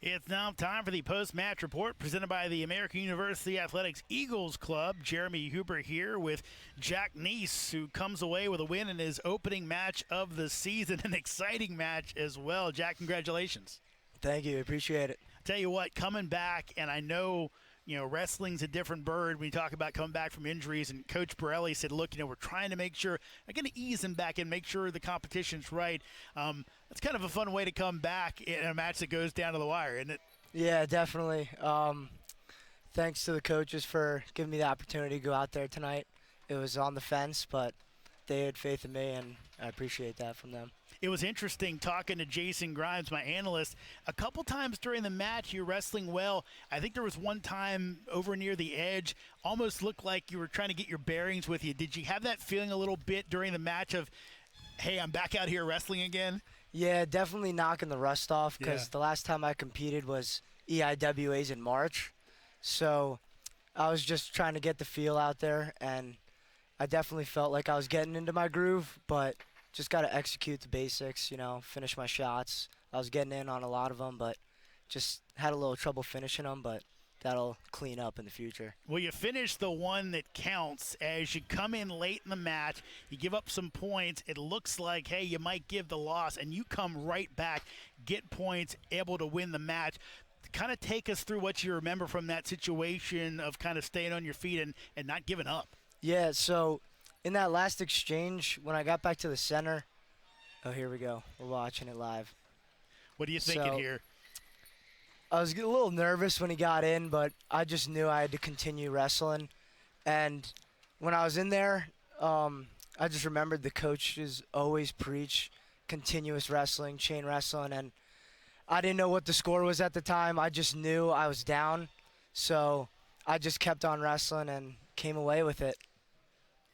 It's now time for the post-match report presented by the American University Athletics Eagles Club. Jeremy Huber here with Jack Nies, who comes away with a win in his opening match of the season. An exciting match as well. Jack, congratulations. Thank you. Appreciate it. Tell you what, coming back, and I know, wrestling's a different bird when you talk about coming back from injuries, and Coach Borelli said, look, we're trying to make sure, I'm going to ease him back and make sure the competition's right. That's kind of a fun way to come back in a match that goes down to the wire, isn't it? Yeah, definitely. Thanks to the coaches for giving me the opportunity to go out there tonight. It was on the fence, but they had faith in me, and I appreciate that from them. It was interesting talking to Jason Grimes, my analyst. A couple times during the match, you're wrestling well. I think there was one time over near the edge, almost looked like you were trying to get your bearings with you. Did you have that feeling a little bit during the match of, hey, I'm back out here wrestling again? Yeah, definitely knocking the rust off because the last time I competed was EIWAs in March. So I was just trying to get the feel out there, and I definitely felt like I was getting into my groove, but just got to execute the basics, finish my shots. I was getting in on a lot of them, but just had a little trouble finishing them, but that'll clean up in the future. Well, you finish the one that counts as you come in late in the match. You give up some points. It looks like, hey, you might give the loss, and you come right back, get points, able to win the match. Kind of take us through what you remember from that situation of kind of staying on your feet and not giving up. Yeah, so in that last exchange, when I got back to the center, here we go. We're watching it live. What are you thinking here? I was a little nervous when he got in, but I just knew I had to continue wrestling. And when I was in there, I just remembered the coaches always preach continuous wrestling, chain wrestling, and I didn't know what the score was at the time. I just knew I was down, so I just kept on wrestling and came away with it.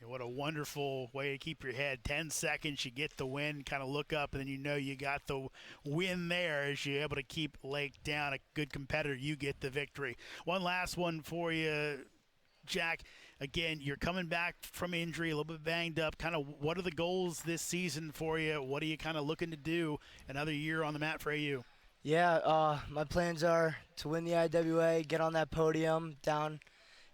What a wonderful way to keep your head. 10 seconds, you get the win, kind of look up, and then you got the win there as you're able to keep Lake down. A good competitor, you get the victory. One last one for you, Jack. Again, you're coming back from injury, a little bit banged up. Kind of what are the goals this season for you? What are you kind of looking to do another year on the mat for AU? Yeah, my plans are to win the IWA, get on that podium down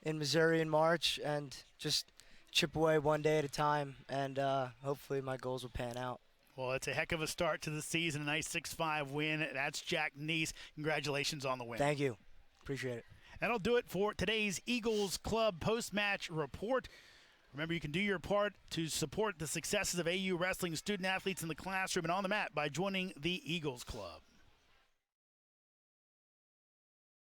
in Missouri in March, and just chip away one day at a time, and hopefully my goals will pan out. Well, it's a heck of a start to the season, a nice 6-5 win. That's Jack Nies. Congratulations on the win. Thank you. Appreciate it. That'll do it for today's Eagles Club post-match report. Remember, you can do your part to support the successes of AU wrestling student-athletes in the classroom and on the mat by joining the Eagles Club.